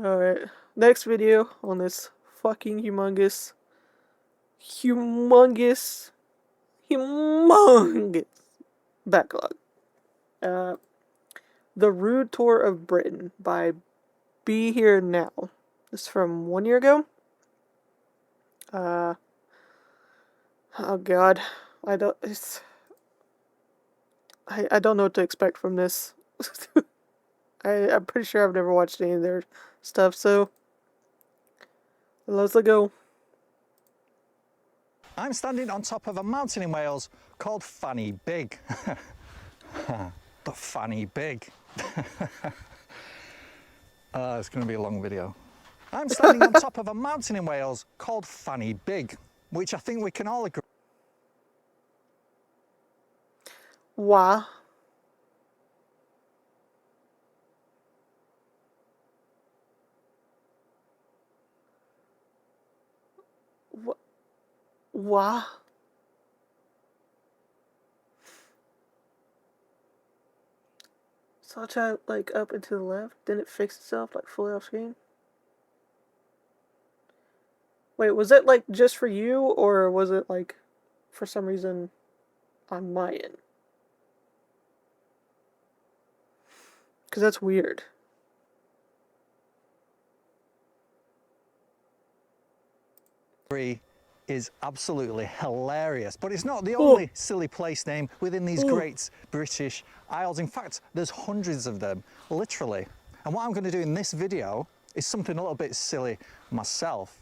Alright, next video on this fucking humongous backlog. The Rude Tour of Britain by Be Here Now. This is from 1 year ago. Oh god. I don't know what to expect from this. I'm pretty sure I've never watched any of their stuff, so let's go. I'm standing on top of a mountain in Wales called Fanny Big. The Fanny Big. It's going to be a long video. I'm standing on top of a mountain in Wales called Fanny Big, which I think we can all agree. Wow. Wow. So I tried like up and to the left, then it fixed itself like fully off screen. Wait, was it like just for you, or was it like for some reason on my end? Because that's weird. Is absolutely hilarious, but it's not the only silly place name within these great British Isles. In fact, there's hundreds of them, literally. And what I'm going to do in this video is something a little bit silly myself.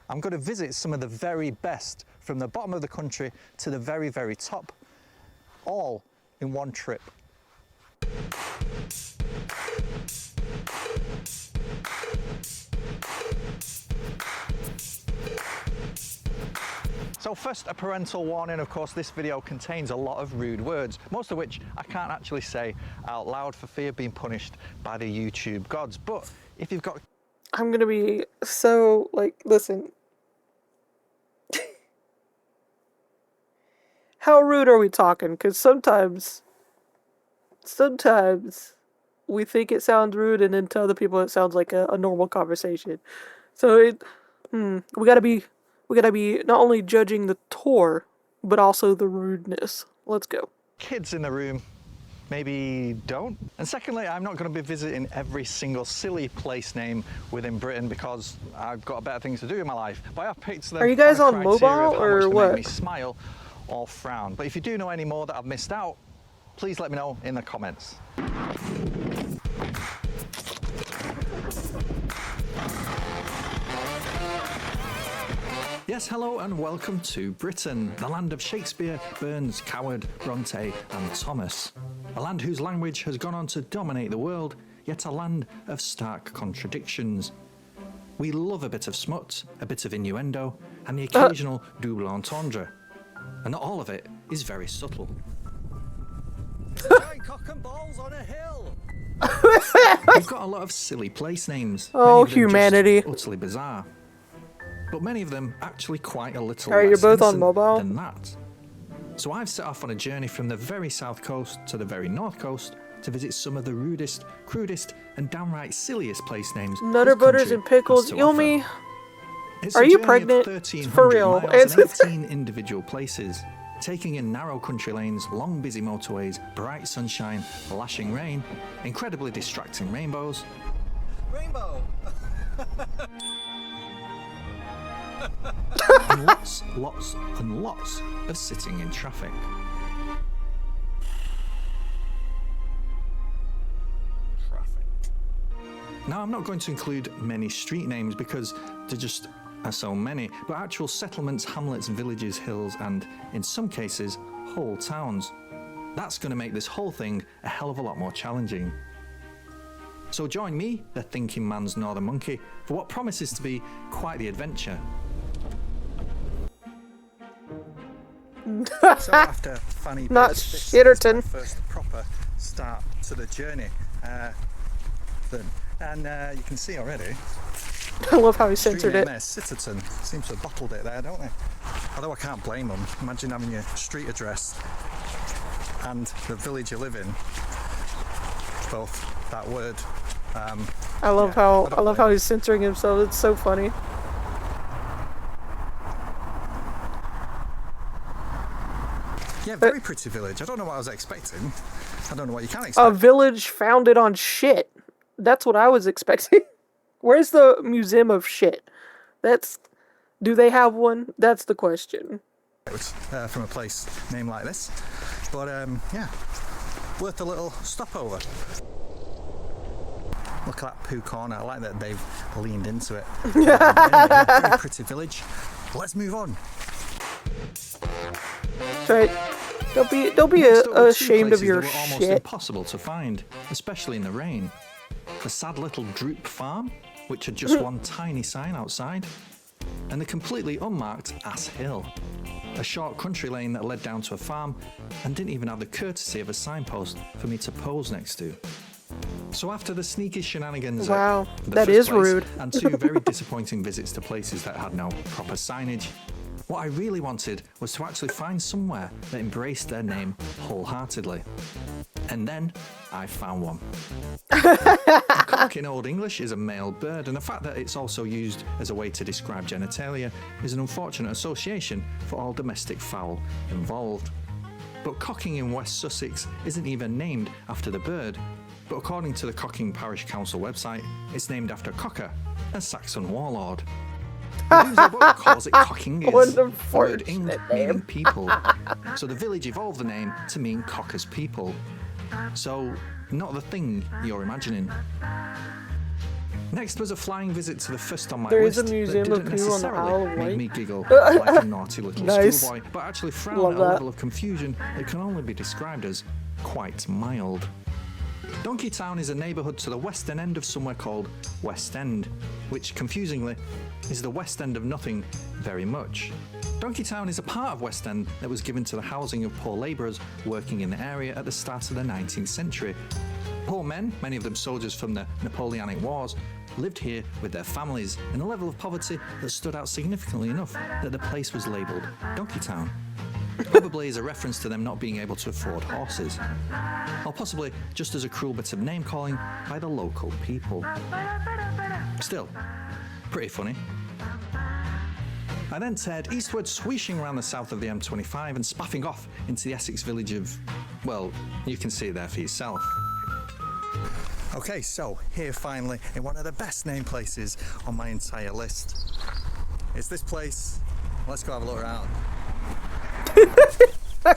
I'm going to visit some of the very best from the bottom of the country to the very, very top, all in one trip. So first, a parental warning. Of course, this video contains a lot of rude words, most of which I can't actually say out loud for fear of being punished by the YouTube gods. But if you've got... I'm gonna be so, like, listen. How rude are we talking? Because sometimes we think it sounds rude, and then to other people it sounds like a normal conversation. So we gotta be not only judging the tour, but also the rudeness. Let's go. Kids in the room, maybe don't. And secondly, I'm not going to be visiting every single silly place name within Britain because I've got better things to do in my life. But I have picked them. Are you guys on mobile or what? Make me smile or frown. But if you do know any more that I've missed out, please let me know in the comments. Yes, hello and welcome to Britain, the land of Shakespeare, Burns, Coward, Bronte and Thomas. A land whose language has gone on to dominate the world, yet a land of stark contradictions. We love a bit of smut, a bit of innuendo, and the occasional double entendre. And not all of it is very subtle. Cock and balls on a hill! We've got a lot of silly place names. Oh, humanity. Utterly bizarre. But many of them actually quite a little less you're both on mobile than that. So I've set off on a journey from the very south coast to the very north coast to visit some of the rudest, crudest and downright silliest place names. Nutter butters and pickles, Yumi. Are you pregnant? For real. And 18 individual places, taking in narrow country lanes, long busy motorways, bright sunshine, lashing rain, incredibly distracting rainbows. Rainbow! And lots and lots of sitting in traffic. Now, I'm not going to include many street names because there just are so many, but actual settlements, hamlets, villages, hills, and in some cases, whole towns. That's going to make this whole thing a hell of a lot more challenging. So join me, the thinking man's northern monkey, for what promises to be quite the adventure. So after Fanny not Big, Shitterton. First proper start to the journey. And you can see already. I love how he censored it. Sitterton seems to have bottled it there, don't they? Although I can't blame them. Imagine having your street address and the village you live in, both that word I love Yeah, how I don't I love blame how he's censoring himself. It's so funny. Yeah, very pretty village. I don't know what I was expecting. I don't know what you can A expect. village founded on shit. That's what I was expecting. Where's the museum of shit? Do they have one? That's the question. From a place named like this. But yeah, worth a little stopover. Look at that poo corner. I like that they've leaned into it. Anyway, yeah, very pretty village. Let's move on. That's right. Don't be Next up were two ashamed of places your that were almost shit. impossible to find, especially in the rain. The sad little Droop Farm, which had just one tiny sign outside, and the completely unmarked Ass Hill, a short country lane that led down to a farm and didn't even have the courtesy of a signpost for me to pose next to. So after the sneaky shenanigans Wow, at the that first is place rude. and two very disappointing visits to places that had no proper signage, what I really wanted was to actually find somewhere that embraced their name wholeheartedly. And then I found one. A cock in Old English is a male bird, and the fact that it's also used as a way to describe genitalia is an unfortunate association for all domestic fowl involved. But cocking in West Sussex isn't even named after the bird, but according to the Cocking Parish Council website, it's named after Cocker, a Saxon warlord. The Domesday Book calls it cocking What is an word unfortunate English name. meaning people. So the village evolved the name to mean Cocker's people. So, not the thing you're imagining. Next was a flying visit to the first on my There is list a museum that of didn't poo on the necessarily Isle of make Wight. me giggle like a naughty little Nice. schoolboy, but actually frown Love at a that. level of confusion that can only be described as quite mild. Donkey Town is a neighbourhood to the western end of somewhere called West End, which confusingly is the west end of nothing very much. Donkey Town is a part of West End that was given to the housing of poor labourers working in the area at the start of the 19th century. Poor men, many of them soldiers from the Napoleonic Wars, lived here with their families in a level of poverty that stood out significantly enough that the place was labelled Donkey Town. Probably as a reference to them not being able to afford horses, or possibly just as a cruel bit of name calling by the local people. Still, pretty funny. I then turned eastward, sweeshing around the south of the M25 and spaffing off into the Essex village of, well, you can see it there for yourself. Okay, so here finally in one of the best named places on my entire list. It's this place. Let's go have a look around.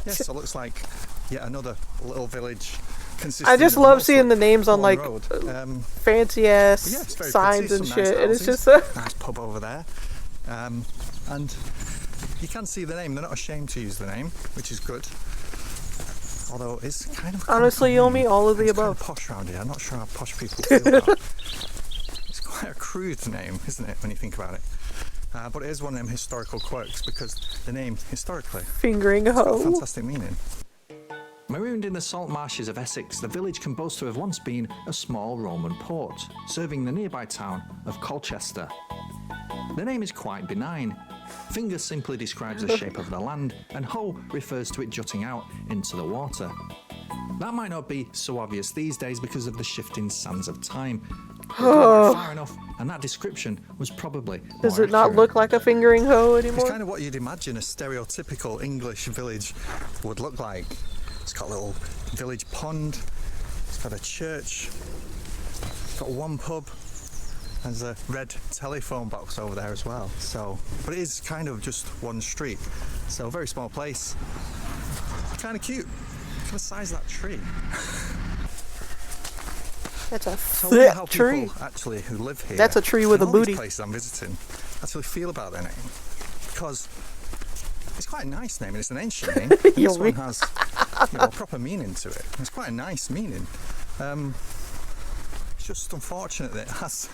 Yes, so it looks like yet another little village. I just of love mostly seeing the names on one like road. fancy ass But yeah, it's very signs pretty, and some shit, nice and it's houses. just Nice pub over there. And you can see the name, they're not ashamed to use the name, which is good. Although it's kind of honestly, you owe me all of the it's kind above. of posh around here. I'm not sure how posh people feel about it. It's quite a crude name, isn't it, when you think about it? But it is one of them historical quirks because the name historically Fingering a has got a hoe. fantastic meaning. Marooned in the salt marshes of Essex, the village can boast to have once been a small Roman port, serving the nearby town of Colchester. The name is quite benign. Finger simply describes the shape of the land, and hoe refers to it jutting out into the water. That might not be so obvious these days because of the shifting sands of time. But go back far enough, and that description was probably Does more it not accurate. look like a fingering hoe It's anymore? kind of what you'd imagine a stereotypical English village would look like. It's got a little village pond, it's got a church, it's got one pub, and there's a red telephone box over there as well. So, but it is kind of just one street. So a very small place. Kind of cute. Look at the size of that tree. That's a So I wonder how thick tree. people actually who live here, That's a tree with in a all these booty. places I'm visiting, actually feel about their name, because it's quite a nice name and it's an ancient name. And this one has a proper meaning to it. It's quite a nice meaning. It's just unfortunate that it has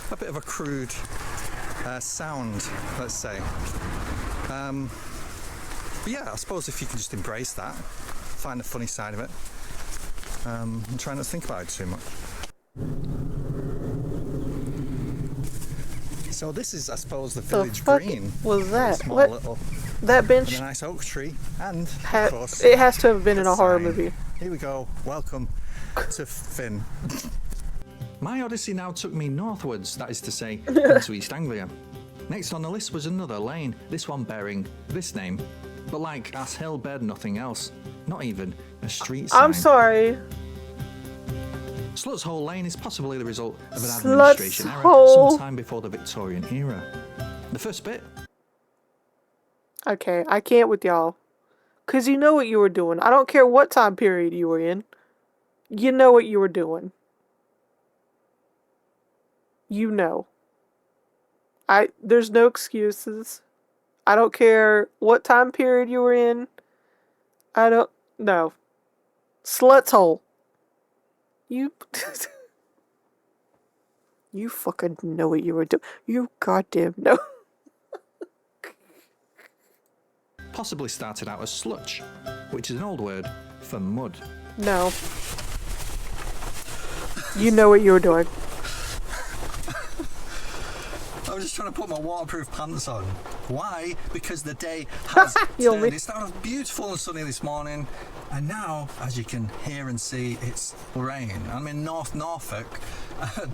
a bit of a crude sound, let's say. But yeah, I suppose if you can just embrace that, find the funny side of it, and try not to think about it too much. So this is, I suppose, the The village fuck green. was that? Small What? little, That and bench a nice oak tree, and of course, it has to have been in the a horror sign. movie. Here we go. Welcome to Finn. My odyssey now took me northwards, that is to say, into East Anglia. Next on the list was another lane, this one bearing this name. But like Ass Hill bared nothing else, not even a street sign. I'm sorry. Sluts Hole Lane is possibly the result of an Sluts administration error Hole. sometime before the Victorian era. The first bit. Okay, I can't with y'all. Because you know what you were doing. I don't care what time period you were in. You know what you were doing. You know. There's no excuses. I don't care what time period you were in. I don't know. Sluts hole. You You fucking know what you were doing. You goddamn know. Possibly started out as slutch, which is an old word for mud. No. You know what you were doing. I was just trying to put my waterproof pants on. Why? Because the day has You'll turned. It started beautiful and sunny this morning, and now, as you can hear and see, it's rain. I'm in North Norfolk.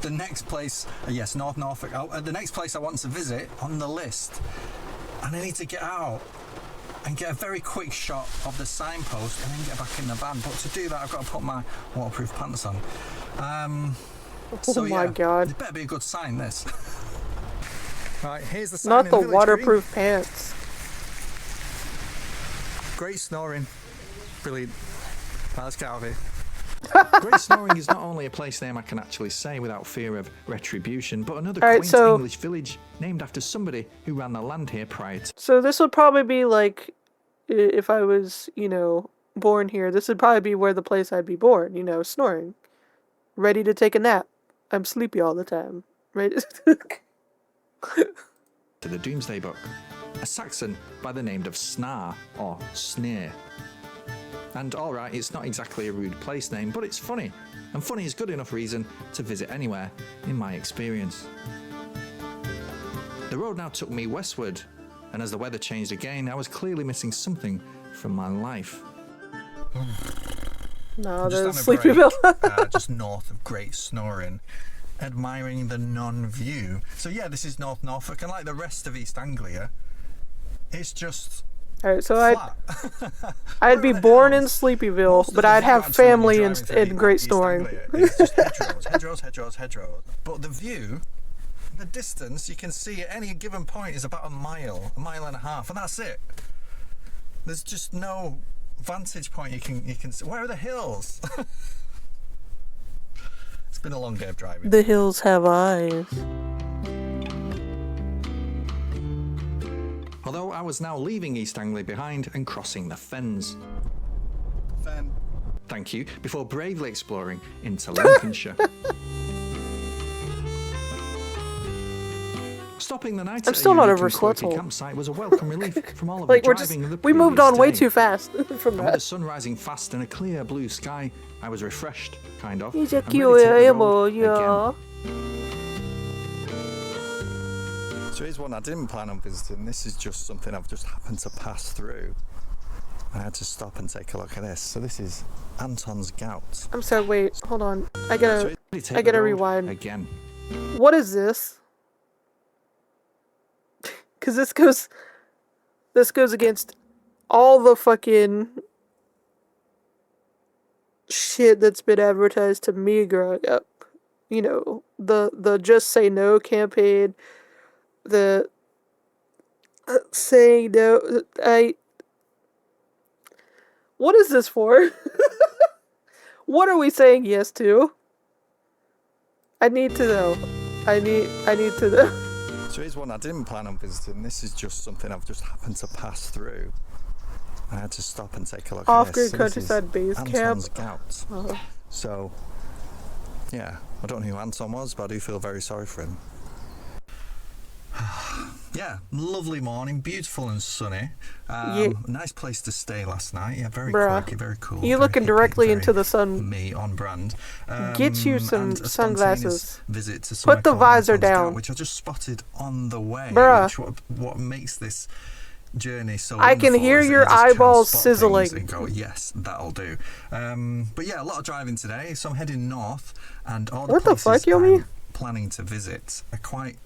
The next place, yes, North Norfolk. The next place I want to visit on the list, and I need to get out and get a very quick shot of the signpost and then get back in the van. But to do that, I've got to put my waterproof pants on. Oh my god. It better be a good sign, this. Right, here's the sign. Not in the village waterproof pants. green. Great snoring. Brilliant. Right, let's get out of here. Great Snoring is not only a place name I can actually say without fear of retribution, but another Alright, quaint so- English village named after somebody who ran the land here prior to. So this would probably be like, if I was, born here, this would probably be where the place I'd be born, snoring. Ready to take a nap. I'm sleepy all the time. Ready To the Doomsday Book, a Saxon by the name of Snar, or Sneer. And alright, it's not exactly a rude place name, but it's funny, and funny is good enough reason to visit anywhere, in my experience. The road now took me westward, and as the weather changed again, I was clearly missing something from my life. No, Just the on a sleepy break, bill. just north of Great Snoring, admiring the non-view. So yeah, this is North Norfolk, and like the rest of East Anglia, it's just Alright, so flat. I'd be Where are the born in hills? Sleepyville, Most of but the I'd view have actually when you're family driving through in Great East Snoring. Anglia is just hedgerows. But the view, the distance you can see at any given point is about a mile and a half, and that's it. There's just no vantage point you can see. Where are the hills? It's been a long day of driving. The hills have eyes. Although I was now leaving East Anglia behind and crossing the fens. Fen. Thank you, before bravely exploring into Lincolnshire. Stopping the night I'm at still a not unique over and quirky Sluthole. campsite was a welcome relief from all of Like the we driving of the moved previous on way day. too fast from And with the that. sun rising fast and a clear blue sky, I was refreshed, kind of. He's a and ready to hit the road yeah. again. So here's one I didn't plan on visiting. This is just something I've just happened to pass through. I had to stop and take a look at this. So this is Anton's Gout. I'm sorry, wait, hold on. I So gotta ready to hit I the gotta road rewind. again. What is this? Cause this goes against all the fucking shit that's been advertised to me growing up. The Just Say No campaign, the saying no. What is this for? What are we saying yes to? I need to know. I need to know. So here's one I didn't plan on visiting. This is just something I've just happened to pass through. I had to stop and take a look at Off-grid this. So this is countryside base Anton's camp. Gout. Uh-huh. So, yeah, I don't know who Anton was, but I do feel very sorry for him. Yeah, lovely morning, beautiful and sunny. Nice place to stay last night. Yeah, very Bruh. quirky, very cool. You very looking hippie, directly very into the sun. Me on brand. Get you some and a sunglasses. spontaneous Visit to Put the somewhere called visor Anton's Gout, down. which I just spotted on the way. Bruh. Which what makes this journey so I can wonderful hear is that your you just try and eyeballs spot things sizzling. and go, yes, that'll do. But yeah, a lot of driving today, so I'm heading north, and all the What the places fuck, Yomi? I'm planning to visit are quite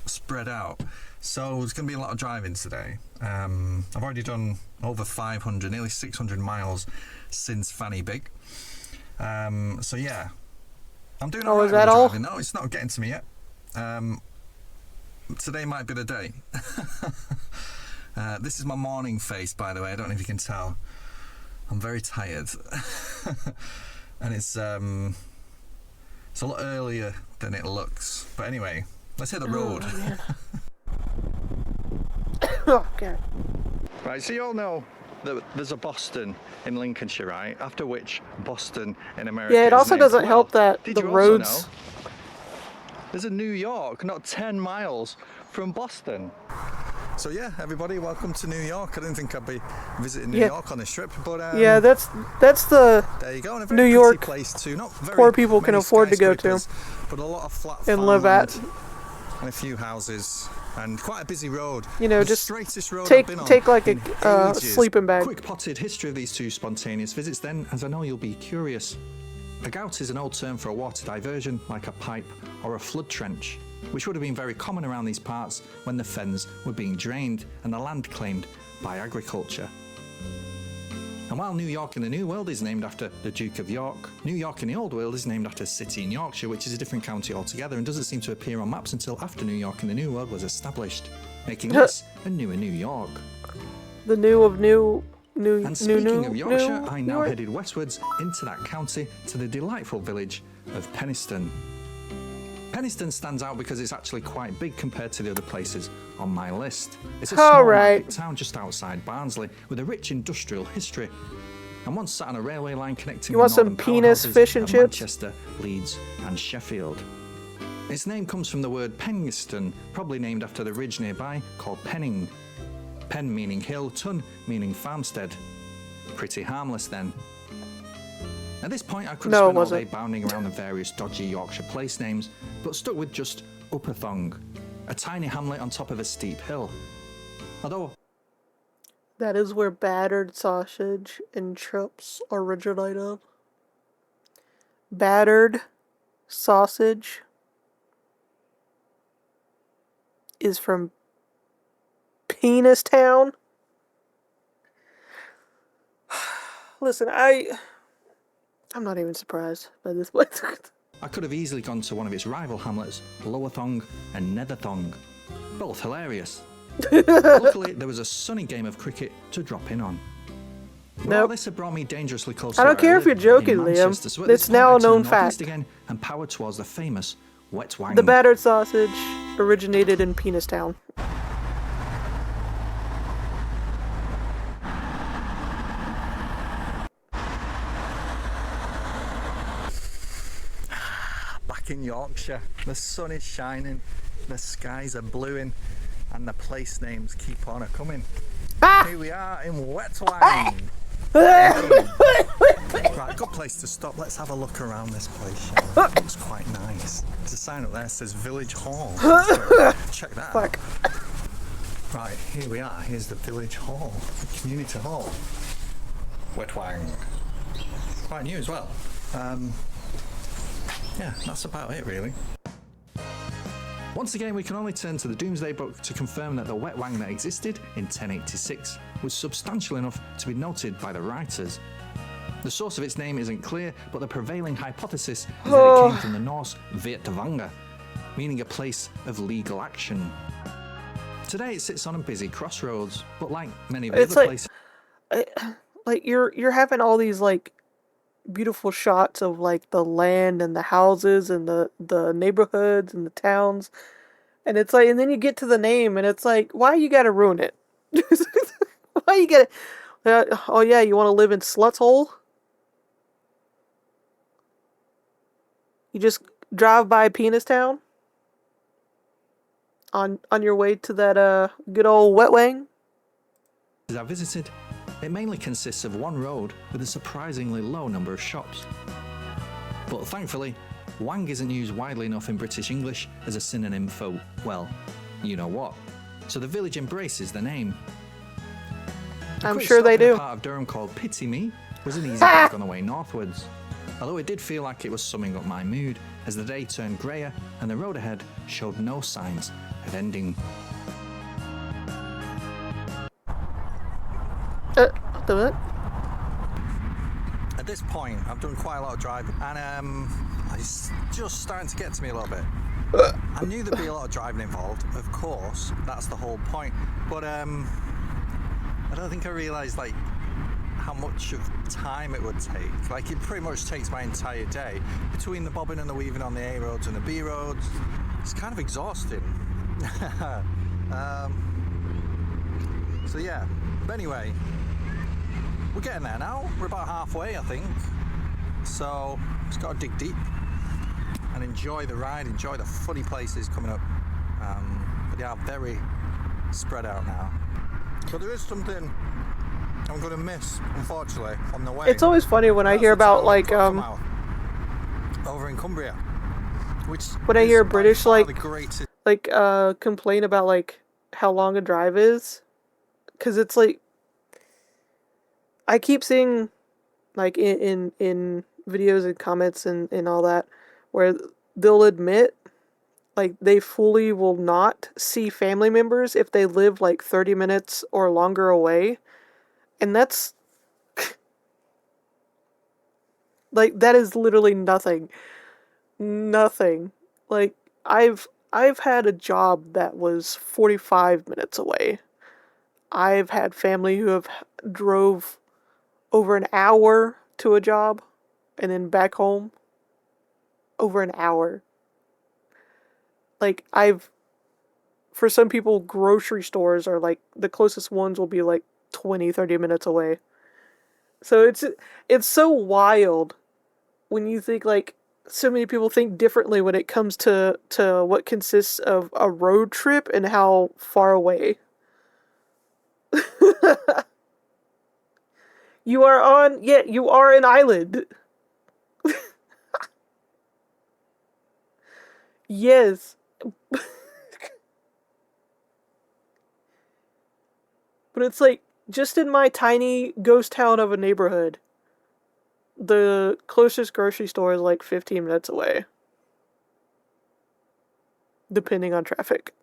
spread out. So there's going to be a lot of driving today. I've already done over 500, nearly 600 miles since Fanny Big. So yeah, I'm doing all right is with that all? driving. No, it's not getting to me yet. Today might be the day. This is my morning face, by the way. I don't know if you can tell. I'm very tired. And it's a lot earlier than it looks. But anyway, let's hit the road. Oh, God. Right, so you all know that there's a Boston in Lincolnshire, right? After which Boston in America Yeah, it is also named. doesn't help that did the you also roads. know there's a New York not 10 miles from Boston? So yeah, everybody, welcome to New York. I didn't think I'd be visiting New Yeah. York on this trip, but Yeah, that's the there you go. And a very New pretty York place too. Not very poor people can many afford to go to skyscrapers, but a lot of flat and live at. farmland and a few houses and quite a busy road. You know, The just straightest road take I've been on take like in a ages. sleeping bag. Quick potted history of these two spontaneous visits then, as I know you'll be curious. A gout is an old term for a water diversion, like a pipe or a flood trench, which would have been very common around these parts when the fens were being drained and the land claimed by agriculture. And while New York in the New World is named after the Duke of York, New York in the Old World is named after a city in Yorkshire, which is a different county altogether and doesn't seem to appear on maps until after New York in the New World was established, making this a newer New York. The new of new. And speaking of Yorkshire, new I now York. headed westwards into that county to the delightful village of Penistone. Penistone stands out because it's actually quite big compared to the other places on my list. It's a small right. market town just outside Barnsley with a rich industrial history. And once sat on a railway line connecting You the want some northern penis powerhouses fish and of chips? Manchester, Leeds and Sheffield. Its name comes from the word Penistone, probably named after the ridge nearby called Penning. Pen meaning hill, ton meaning farmstead. Pretty harmless then. At this point I could have No, it spent all day wasn't. bounding around the various dodgy Yorkshire place names, but stuck with just Upperthong, a tiny hamlet on top of a steep hill. Although That is where battered sausage and chips originated. Battered sausage is from Penis Town. Listen, I'm not even surprised by this place. I could have easily gone to one of its rival hamlets, Lowerthong and Netherthong. Both hilarious. Luckily, there was a sunny game of cricket to drop in on. Well, Nope. this had brought me dangerously close I to don't where care I if you're live joking, in Liam. Manchester, so at this It's point, now I a known turned northeast fact. again and powered towards the famous Wet Wang. The battered sausage originated in Penis Town. Back in Yorkshire, the sun is shining, the skies are bluing, and the place names keep on a-coming. Ah! Here we are in Wetwang. Right, good place to stop. Let's have a look around this place. Shall we? It looks quite nice. There's a sign up there that says Village Hall. Check that out. Fuck. Right, here we are. Here's the Village Hall, the Community Hall. Wetwang. Quite new as well. Yeah, that's about it really. Once again, we can only turn to the Doomsday Book to confirm that the Wet Wang that existed in 1086 was substantial enough to be noted by the writers. The source of its name isn't clear, but the prevailing hypothesis is that it came from the Norse vtuber, meaning a place of legal action. Today it sits on a busy crossroads, but like many of the It's other like- places, Like you're having all these like beautiful shots of like the land and the houses and the neighborhoods and the towns, and it's like, and then you get to the name and it's like, why you gotta ruin it? Why you gotta? Oh yeah, you want to live in Slut's Hole? You just drive by Penis Town on your way to that good old Wet Wang. I visited, it mainly consists of one road with a surprisingly low number of shops. But thankfully, Wang isn't used widely enough in British English as a synonym for, well, you know what. so the village embraces the name. I'm Quick sure stop they in a do. part of Durham called Pity Me was an easy drag on the way northwards. Although it did feel like it was summing up my mood as the day turned greyer and the road ahead showed no signs of ending. What? At this point, I've done quite a lot of driving, and it's just starting to get to me a little bit. I knew there'd be a lot of driving involved, of course, that's the whole point, but I don't think I realised like how much of time it would take. Like, it pretty much takes my entire day between the bobbing and the weaving on the A roads and the B roads. It's kind of exhausting. So yeah, but anyway, we're getting there now. We're about halfway, I think. So just got to dig deep and enjoy the ride, enjoy the funny places coming up. But they are very spread out now. But there is something I'm going to miss, unfortunately, on the way. It's always funny when I That's hear the about town like of Cockermouth, over in Cumbria, which when I is hear by British far like the greatest. Complain about like how long a drive is, because it's like I keep seeing like in videos and comments and all that where they'll admit like they fully will not see family members if they live like 30 minutes or longer away, and that's like that is literally nothing. Like I've had a job that was 45 minutes away. I've had family who have drove over an hour to a job and then back home over an hour. Like for some people, grocery stores are like the closest ones will be like 20-30 minutes away. So it's so wild when you think like so many people think differently when it comes to what consists of a road trip and how far away. You are an island. Yes. But it's like, just in my tiny ghost town of a neighborhood, the closest grocery store is like 15 minutes away. Depending on traffic.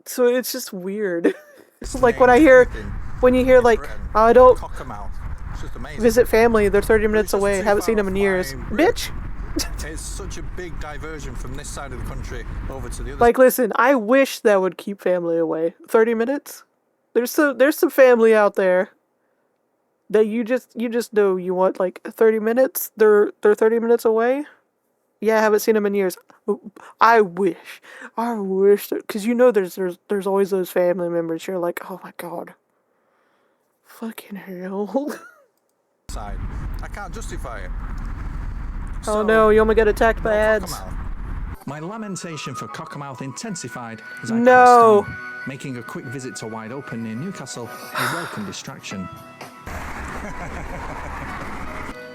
So it's just weird. It's like when you hear like, I don't Cockermouth. It's just amazing. visit family, they're 30 minutes just away, too haven't seen far them in off years. my route. Bitch! It's such a big diversion from this side of the country over to the other. Like, listen, I wish that would keep family away. 30 minutes? There's some family out there that you just know you want like 30 minutes. They're 30 minutes away. Yeah, I haven't seen them in years. I wish that, because you know there's always those family members. You're like, oh my god, fucking hell. Side. I can't justify it. Oh So, no, you only get attacked by no ads. Cockermouth. My lamentation for Cockermouth intensified as I No. passed on, making a quick visit to Wide Open near Newcastle a welcome distraction.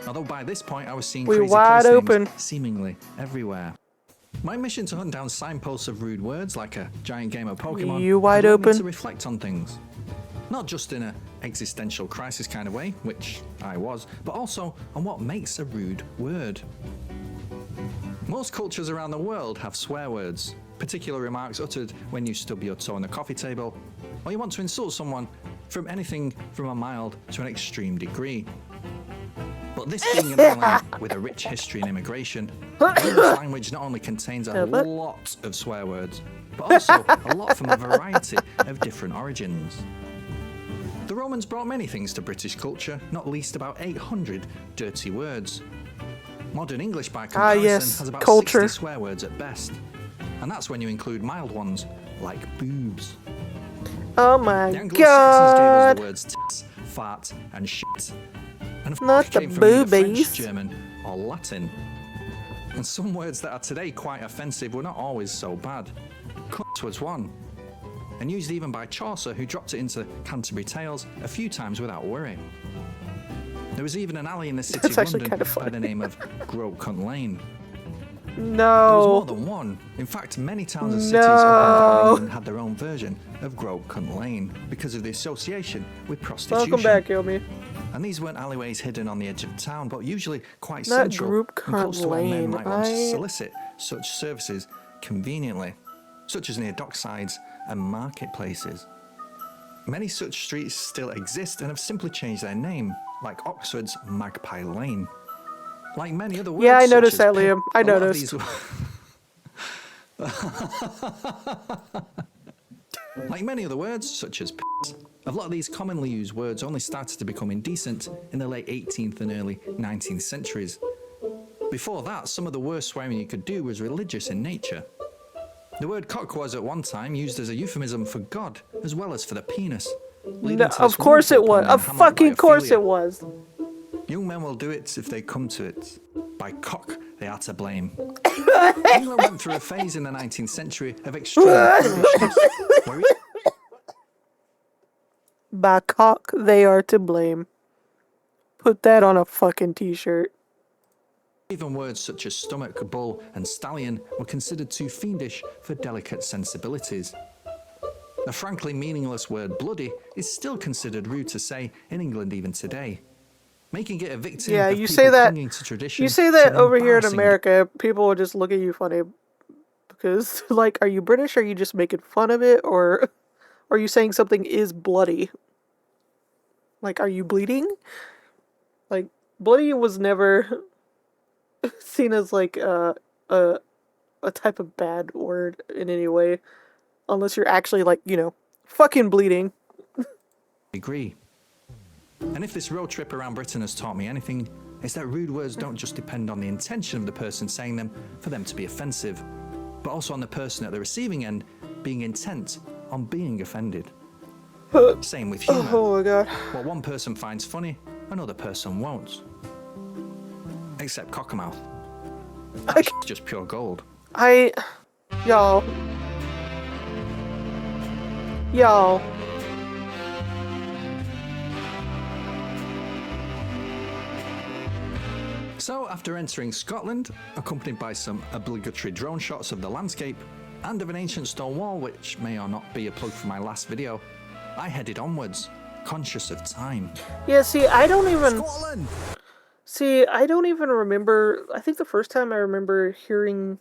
Although by this point I was seeing We crazy wide place open. names seemingly everywhere. My mission to hunt down signposts of rude words like a giant game of Pokemon You wide had led me open. to reflect on things. Not just in an existential crisis kind of way, which I was, but also on what makes a rude word. Most cultures around the world have swear words, particular remarks uttered when you stub your toe on the coffee table, or you want to insult someone, from anything from a mild to an extreme degree. But this being an island with a rich history and immigration, the English language not only contains a lot of swear words, but also a lot from a variety of different origins. The Romans brought many things to British culture, not least about 800 dirty words. Modern English, by comparison, yes, has about culture. 60 swear words at best. And that's when you include mild ones, like boobs. Oh my The Anglo-Saxons gave us god. the words tits, fart, and shit. And Not the came from either boobies. French, German, or Latin. And some words that are today quite offensive were not always so bad. Cunt was one. And used even by Chaucer, who dropped it into Canterbury Tales a few times without worry. There was even an alley in the city That's of actually London kind of by the funny. name of Groat Cunt Lane. There was more No. than one. In fact, many towns and cities up and down No. England had their own version of Groat Cunt Lane because of the association with prostitution. Welcome back, Yomi. And these weren't alleyways hidden on the edge of town, but usually quite Not central Group and close Cunt to where men Lane. might want to solicit such services conveniently, such as near docksides and marketplaces. Many such streets still exist and have simply changed their name, like Oxford's Magpie Lane. Like many other words, Yeah, I such noticed as that, pimp, Liam. I a lot of noticed. Like many other words, such as piss, a lot of these commonly used words only started to become indecent in the late 18th and early 19th centuries. Before that, some of the worst swearing you could do was religious in nature. The word cock was at one time used as a euphemism for God, as well as for the penis. No, of course it was. Of fucking course it was. Young men will do it if they come to it. By cock, they are to blame. England went through a phase in the 19th century of extreme prudishness, where By cock, they are to blame. Put that on a fucking t-shirt. even words such as stomach, bull, and stallion were considered too fiendish for delicate sensibilities. The frankly meaningless word bloody is still considered rude to say in England even today, making it a victim Yeah, of you people say that. clinging to tradition. You say to that an over here in embarrassing America, people will just look at you funny because, like, are you British? Are you just making fun of it, or are you saying something is bloody? Like, are you bleeding? Like, bloody was never seen as like a type of bad word in any way, unless you're actually like, you know, fucking bleeding. degree. And if this road trip around Britain has taught me anything, it's that rude words don't just depend on the intention of the person saying them for them to be offensive, but also on the person at the receiving end being intent on being offended. Same with humour. Oh my god. What one person finds funny, another person won't. Except Cockermouth. That's just pure gold. Y'all. So, after entering Scotland, accompanied by some obligatory drone shots of the landscape and of an ancient stone wall, which may or not be a plug for my last video, I headed onwards, conscious of time. Yeah, see, I don't even Scotland! remember. I think the first time I remember hearing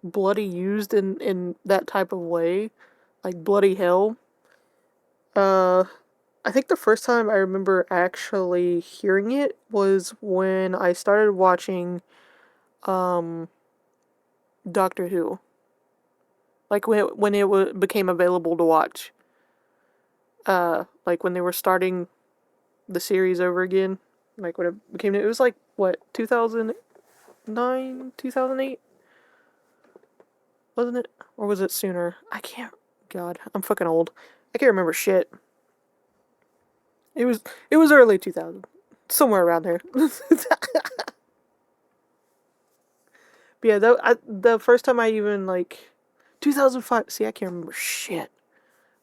bloody used in that type of way, like bloody hell. I think the first time I remember actually hearing it was when I started watching Doctor Who. Like when it became available to watch. Like when they were starting the series over again. Like when it became, it was like what, 2009, 2008? Wasn't it? Or was it sooner? I can't. God, I'm fucking old. I can't remember shit. It was early 2000, somewhere around there. But yeah, the first time I even, like, 2005. See, I can't remember shit.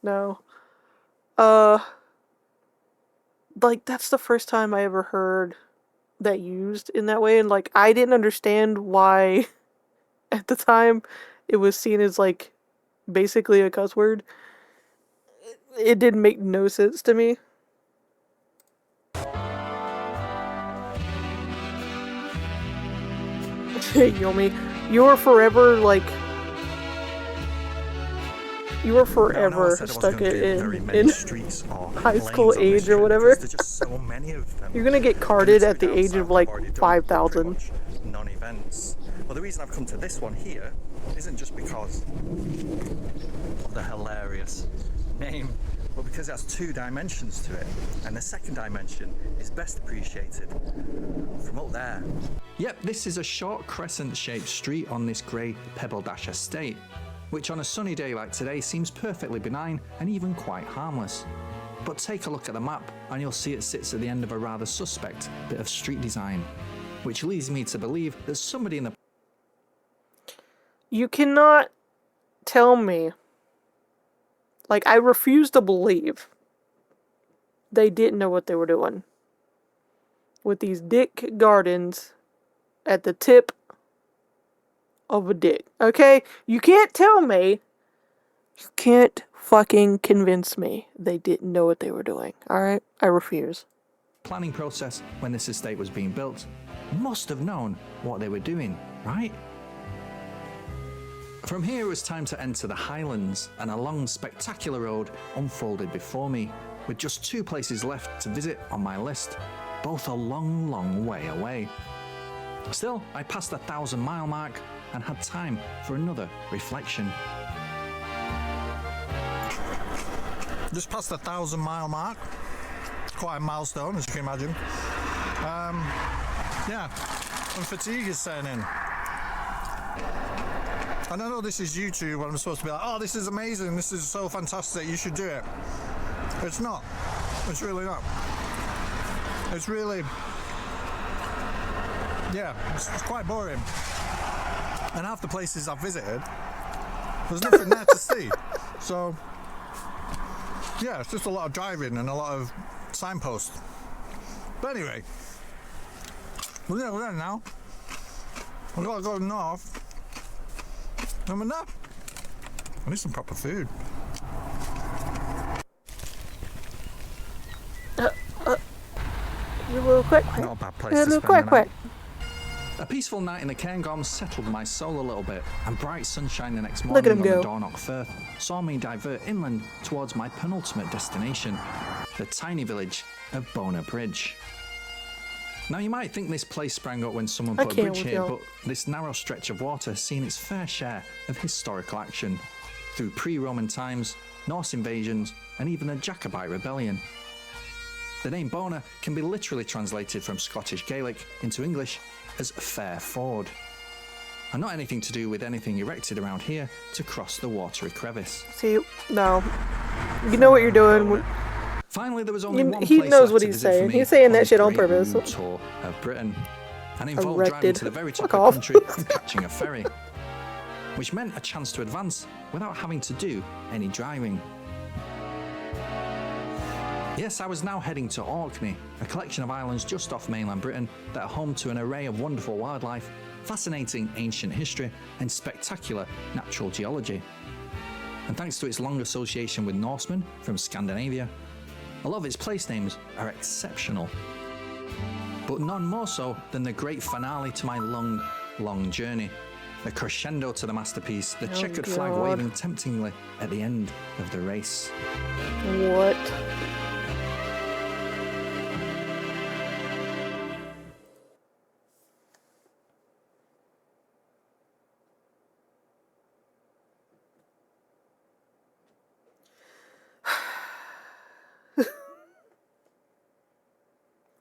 No. Like, that's the first time I ever heard that used in that way, and like I didn't understand why at the time it was seen as like basically a cuss word. It didn't make no sense to me. Yomi, you were forever like you were forever stuck in high school age or whatever. There's just so many of them. You're gonna get carded at the age of like 5,000. Non-events. Well, the reason I've come to this one here isn't just because of the hilarious name, but because it has two dimensions to it, and the second dimension is best appreciated from up there. Yep, this is a short crescent-shaped street on this grey Pebble Dash estate, which on a sunny day like today seems perfectly benign and even quite harmless. But take a look at the map and you'll see it sits at the end of a rather suspect bit of street design, which leads me to believe that somebody in the... You cannot tell me. Like, I refuse to believe they didn't know what they were doing with these dick gardens at the tip of a dick. Okay? You can't tell me. You can't fucking convince me they didn't know what they were doing. Alright? I refuse. Planning process when this estate was being built must have known what they were doing, right? From here it was time to enter the Highlands, and a long spectacular road unfolded before me, with just 2 places left to visit on my list, both a long, long way away. Still, I passed the 1,000-mile mark and had time for another reflection. Just past the 1,000-mile mark. Quite a milestone, as you can imagine. Yeah, and fatigue is setting in. And I know this is YouTube, and I'm supposed to be like, oh, this is amazing, this is so fantastic, you should do it. It's not. It's really not. It's really, yeah, it's quite boring. And half the places I've visited, there's nothing there to see. So, yeah, it's just a lot of driving and a lot of signposts. But anyway, we're there now. We've got to go north. And we're there. I need some proper food. You little quick. Not a bad place You to little spend quick. the night. A peaceful night in the Cairngorm settled my soul a little bit, and bright sunshine the next Look at morning him on the go. Dornoch Firth saw me divert inland towards my penultimate destination, the tiny village of Bona Bridge. Now you might think this place sprang up when someone I put a can't bridge with here, y'all. but this narrow stretch of water has seen its fair share of historical action, through pre-Roman times, Norse invasions, and even the Jacobite rebellion. The name Bona can be literally translated from Scottish Gaelic into English as Fair Ford, and not anything to do with anything erected around here to cross the watery crevice. See, no. You know what you're doing. Finally, there was only one He place knows left what to he's visit for saying. me He's saying that this shit on great purpose. rude tour of Britain, and involved driving Erected. to the very top Fuck of off. the country and catching a ferry, which meant a chance to advance without having to do any driving. Yes, I was now heading to Orkney, a collection of islands just off mainland Britain that are home to an array of wonderful wildlife, fascinating ancient history, and spectacular natural geology. And thanks to its long association with Norsemen from Scandinavia, a lot of its place names are exceptional. But none more so than the great finale to my long, long journey, the crescendo to the masterpiece, the checkered flag God. waving temptingly at the end of the race. What?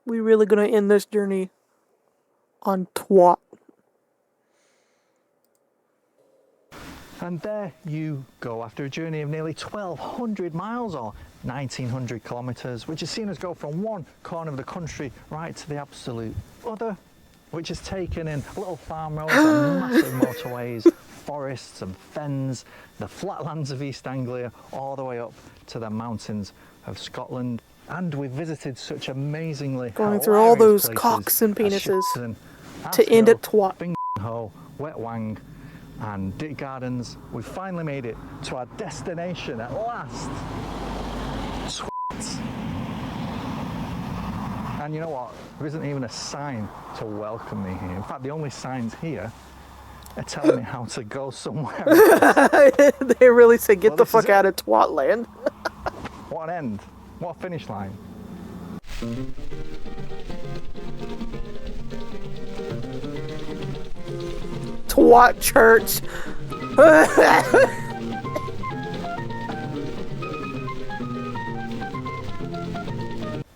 We really gonna end this journey on twat. And there you go, after a journey of nearly 1,200 miles or 1,900 kilometres, which has seen us go from one corner of the country right to the absolute other, which has taken in little farm roads and massive motorways, forests and fens, the flatlands of East Anglia, all the way up to the mountains of Scotland. And we've visited such amazingly Going through all hilarious those places cocks and as penises Shepperton, to end at Askell, twat. Ho, Wet Wang and Dick Gardens. We finally made it to our destination at last. Twat. And you know what? There isn't even a sign to welcome me here. In fact, the only signs here are telling me how to go somewhere else. They really say, get Well, the this is fuck out of twat land. What an end. What a finish line. Twat church.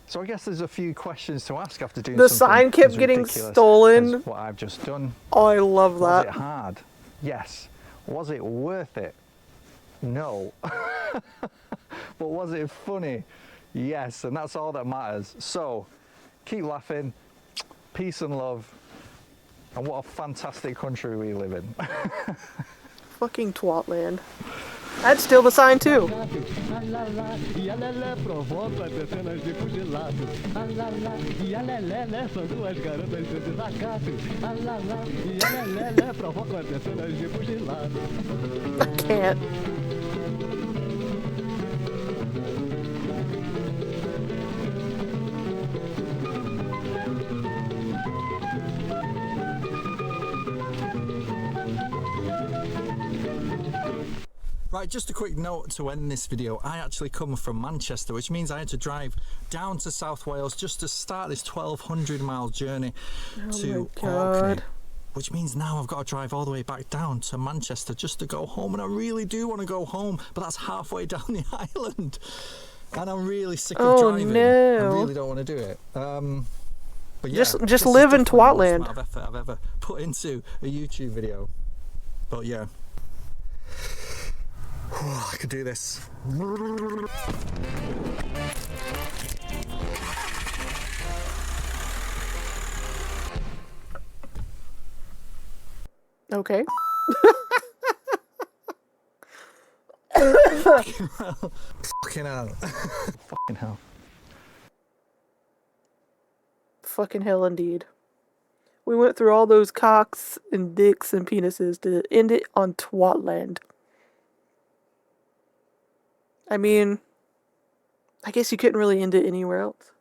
So I guess there's a few questions to ask after doing The something sign kept as getting ridiculous stolen. as what I've just done. Oh, I love Was it that. hard? Yes. Was it worth it? No. But was it funny? Yes, and that's all that matters. So, keep laughing, peace and love, and what a fantastic country we live in. Fucking twat land. I'd steal the sign too. E a Lelé provoca decenas de pugilados. A Lala e a Lelé são duas garotas de desacato. A Lala e a Lelé provocam decenas de pugilados. I can't. Right, just a quick note to end this video. I actually come from Manchester, which means I had to drive down to South Wales just to start this 1,200 mile journey to Orkney. Which means now I've got to drive all the way back down to Manchester just to go home, and I really do want to go home, but that's halfway down the island, and I'm really sick of driving. No. I really don't want to do it. But yeah, Just live in Twatland. Amount of effort I've ever put into a YouTube video. But yeah, I could do this. Okay. Fucking hell. Fucking hell. Fucking hell indeed. We went through all those cocks and dicks and penises to end it on Twatland. I mean, I guess you couldn't really end it anywhere else.